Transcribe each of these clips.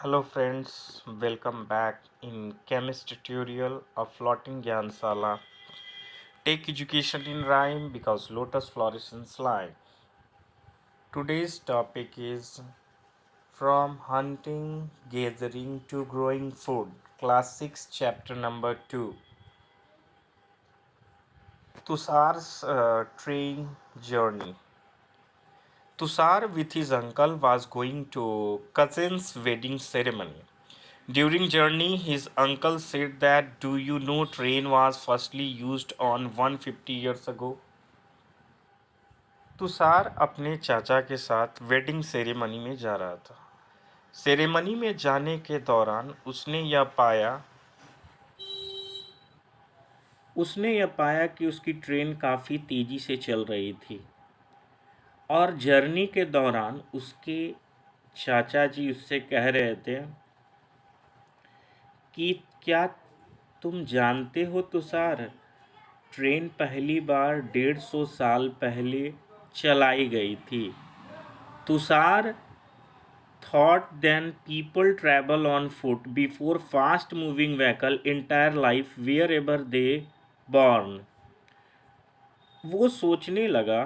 Hello friends, welcome back in chemist tutorial of Floating Gyansala. Take education in rhyme because lotus flourishes lie. Today's topic is from hunting, gathering to growing food. Class 6 chapter number 2. Tusar's train journey. Tusar with his uncle was going to cousin's wedding ceremony. During journey, his uncle said that, "Do you know train was firstly used on 150 years ago?" Tushar अपने चाचा के साथ wedding ceremony में जा रहा था। Ceremony में जाने के दौरान उसने यह पाया कि उसकी ट्रेन काफ़ी तेज़ी से चल रही थी और जर्नी के दौरान उसके चाचा जी उससे कह रहे थे कि क्या तुम जानते हो तुषार, ट्रेन पहली बार 150 साल पहले चलाई गई थी। Tushar thought then people travel on foot before fast moving vehicle entire life wherever they born। वो सोचने लगा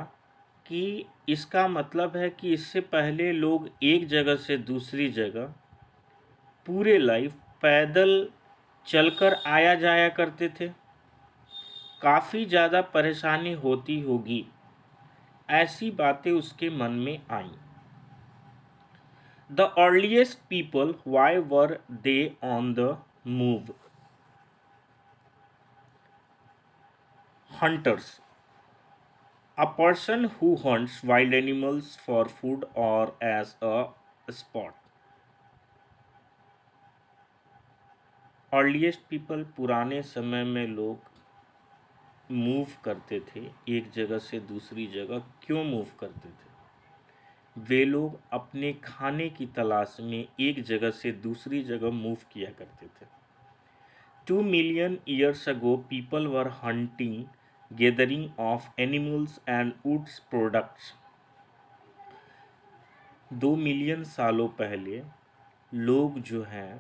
कि इसका मतलब है कि इससे पहले लोग एक जगह से दूसरी जगह पूरे लाइफ पैदल चलकर आया जाया करते थे। काफ़ी ज़्यादा परेशानी होती होगी, ऐसी बातें उसके मन में आईं। The earliest people why were they on the move. Hunters, a person who hunts wild animals for food और as a spot. Earliest people, पुराने समय में लोग मूव करते थे, एक जगह से दूसरी जगह क्यों मूव करते थे? वे लोग अपने खाने की तलाश में एक जगह से दूसरी जगह मूव किया करते थे। 2 million years ago, people were hunting, gathering of animals and woods products। 2 million सालों पहले लोग जो हैं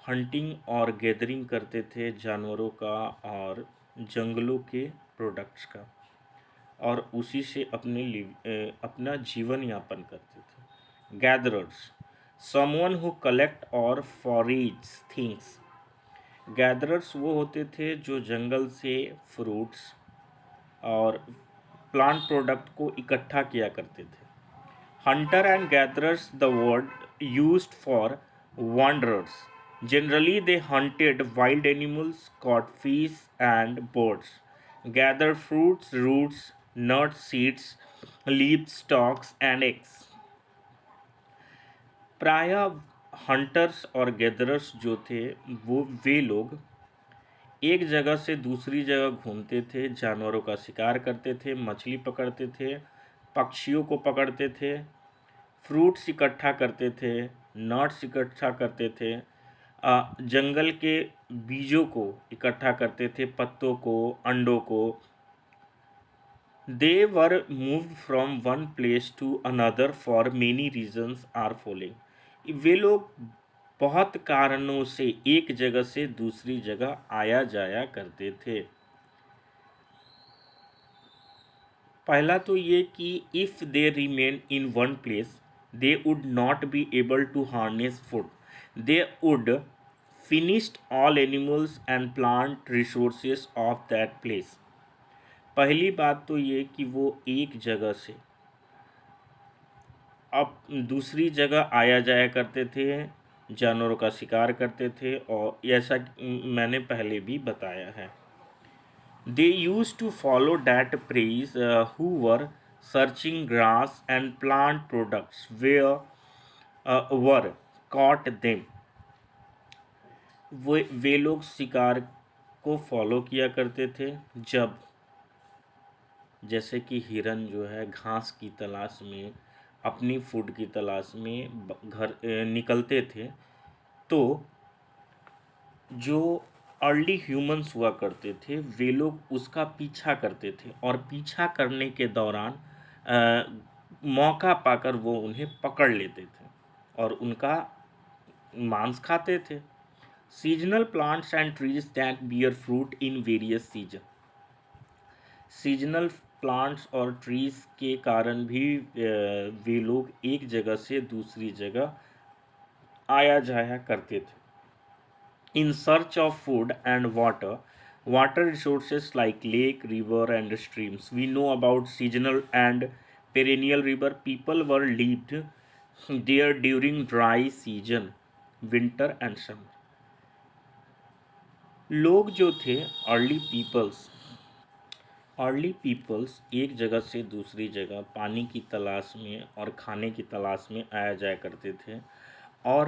हंटिंग और गैदरिंग करते थे जानवरों का और जंगलों के प्रोडक्ट्स का, और उसी से अपना जीवन यापन करते थे। गैदरर्स, समवन हु कलेक्ट और फॉरेज थिंग्स। गैदरर्स वो होते थे जो जंगल से फ्रूट्स और प्लांट प्रोडक्ट को इकट्ठा किया करते थे। Hunter and gatherers, the word used for wanderers। Generally, they hunted wild animals, caught fish and birds, gathered fruits, roots, nuts, seeds, leaves, stalks, and eggs। प्रायः हंटर्स और गैदरर्स जो थे वे लोग एक जगह से दूसरी जगह घूमते थे, जानवरों का शिकार करते थे, मछली पकड़ते थे, पक्षियों को पकड़ते थे, फ्रूट्स इकट्ठा करते थे, नट्स इकट्ठा करते थे, जंगल के बीजों को इकट्ठा करते थे, पत्तों को, अंडों को। They were moved from one place to another for many reasons are following. वे लोग बहुत कारणों से एक जगह से दूसरी जगह आया जाया करते थे। पहला तो ये कि if they remain in one place they would not be able to harness food, they would finished all animals and plant resources of that place. पहली बात तो ये कि वो एक जगह से अब दूसरी जगह आया जाया करते थे, जानवरों का शिकार करते थे, और ऐसा मैंने पहले भी बताया है। They used to follow that prey who were searching grass and plant products where were caught them। वे लोग शिकार को फॉलो किया करते थे, जब जैसे कि हिरन जो है घास की तलाश में, अपनी फूड की तलाश में घर निकलते थे, तो जो अर्ली ह्यूमंस हुआ करते थे वे लोग उसका पीछा करते थे, और पीछा करने के दौरान मौका पाकर वो उन्हें पकड़ लेते थे और उनका मांस खाते थे। Seasonal plants and trees that bear fruit in various season. Seasonal plants और ट्रीज के कारण भी वे लोग एक जगह से दूसरी जगह आया जाया करते थे। In search of food and water, water resources like lake, river, and streams. We know about seasonal and perennial river. People were lived there during dry season, winter and summer. लोग जो थे अर्ली पीपल्स एक जगह से दूसरी जगह पानी की तलाश में और खाने की तलाश में आया जाया करते थे। और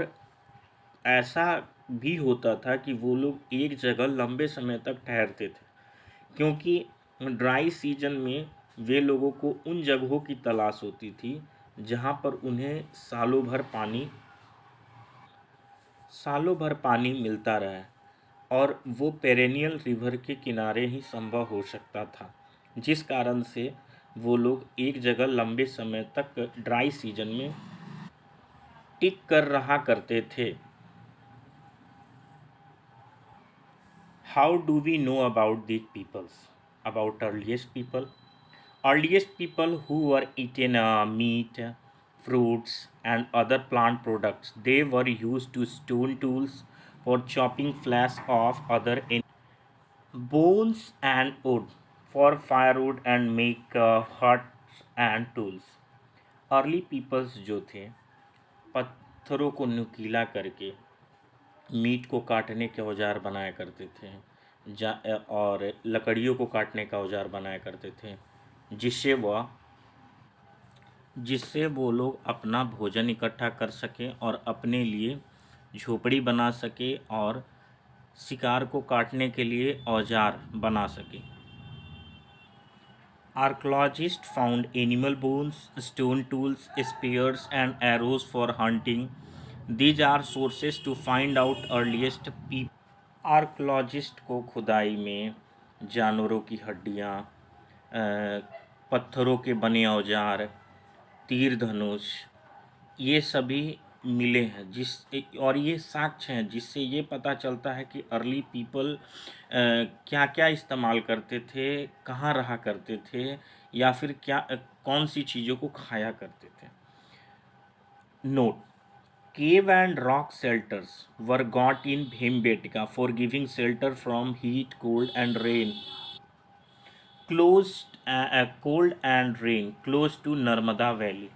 ऐसा भी होता था कि वो लोग एक जगह लंबे समय तक ठहरते थे, क्योंकि ड्राई सीजन में वे लोगों को उन जगहों की तलाश होती थी जहाँ पर उन्हें सालों भर पानी मिलता रहे, और वो पेरेनियल रिवर के किनारे ही संभव हो सकता था, जिस कारण से वो लोग एक जगह लंबे समय तक ड्राई सीजन में टिक कर रहा करते थे। How do we know about these peoples? About earliest people? Earliest people who were eating meat, fruits, and other plant products. They were used to stone tools for chopping flesh of other bones and wood for firewood and make huts and tools. Early peoples जो थे पत्थरों को नुकीला करके meet को काटने के औजार बनाया करते थे, और लकड़ियों को काटने का औजार बनाया करते थे, जिससे वह जिससे वो लोग अपना भोजन इकट्ठा कर सकें और अपने लिए झोपड़ी बना सके और शिकार को काटने के लिए औजार बना सके। Archaeologists found animal bones, stone tools, spears, and arrows for hunting. These are sources to find out earliest people. Archaeologist को खुदाई में जानवरों की हड्डियाँ, पत्थरों के बने औजार, तीर धनुष, ये सभी मिले हैं, और ये साक्ष्य हैं जिससे ये पता चलता है कि अर्ली पीपल क्या क्या इस्तेमाल करते थे, कहाँ रहा करते थे, या फिर कौन सी चीज़ों को खाया करते थे। Note: Cave and rock shelters were got in Bhimbetka for giving shelter from heat, cold, and rain. Cold and rain close to Narmada Valley.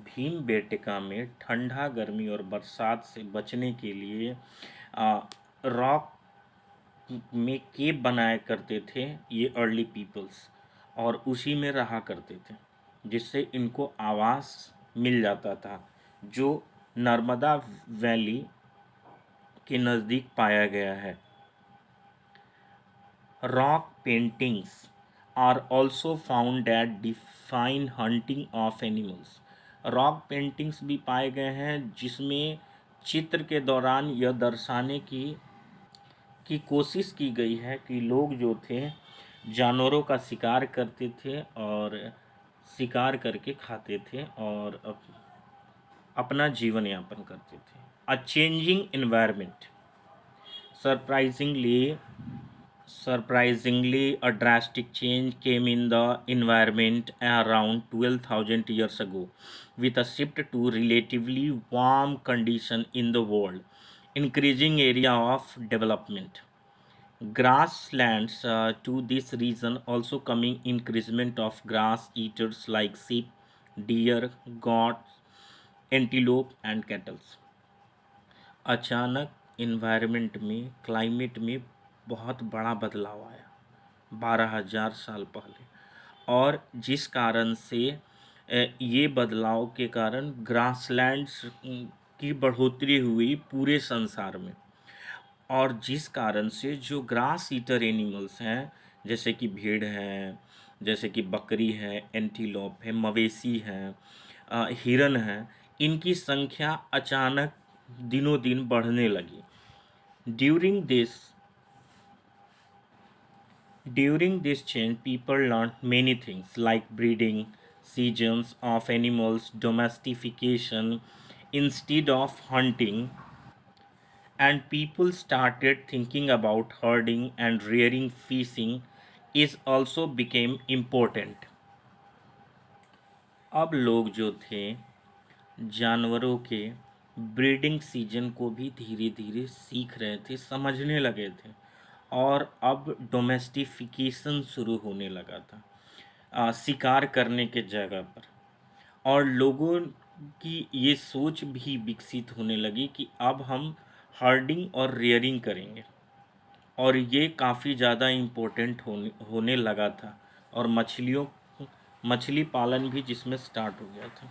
Bhimbetka में ठंडा, गर्मी और बरसात से बचने के लिए रॉक में केव बनाया करते थे ये अर्ली पीपल्स, और उसी में रहा करते थे, जिससे इनको आवास मिल जाता था, जो नर्मदा वैली के नज़दीक पाया गया है। Rock paintings are also found that define hunting of animals. Rock paintings भी पाए गए हैं जिसमें चित्र के दौरान यह दर्शाने की कोशिश की गई है कि लोग जो थे जानवरों का शिकार करते थे और शिकार करके खाते थे और अपना जीवन यापन करते थे। अ changing environment. Surprisingly, a drastic change came in the environment around 12,000 years ago, with a shift to relatively warm conditions in the world, increasing area of development. Grasslands to this region also coming increasement of grass eaters like sheep, deer, goats, antelope, and cattle. अचानक environment में, climate में बहुत बड़ा बदलाव आया 12,000 साल पहले, और जिस कारण से ये बदलाव के कारण ग्रासलैंड्स की बढ़ोतरी हुई पूरे संसार में, और जिस कारण से जो ग्रास ईटर एनिमल्स हैं, जैसे कि भेड़ है, जैसे कि बकरी है, एंटीलोप है, मवेशी हैं, हिरन हैं, इनकी संख्या अचानक दिनों दिन बढ़ने लगी। During this change, people learned many things like breeding, seasons of animals, domestication, instead of hunting, and people started thinking about herding and rearing. Fishing is also became important. अब लोग जो थे जानवरों के ब्रीडिंग सीजन को भी धीरे धीरे सीख रहे थे, समझने लगे थे, और अब डोमेस्टिफिकेशन शुरू होने लगा था शिकार करने के जगह पर। और लोगों की ये सोच भी विकसित होने लगी कि अब हम हर्डिंग और रेयरिंग करेंगे, और ये काफ़ी ज़्यादा इम्पोर्टेंट होने लगा था। और मछली पालन भी जिसमें स्टार्ट हो गया था।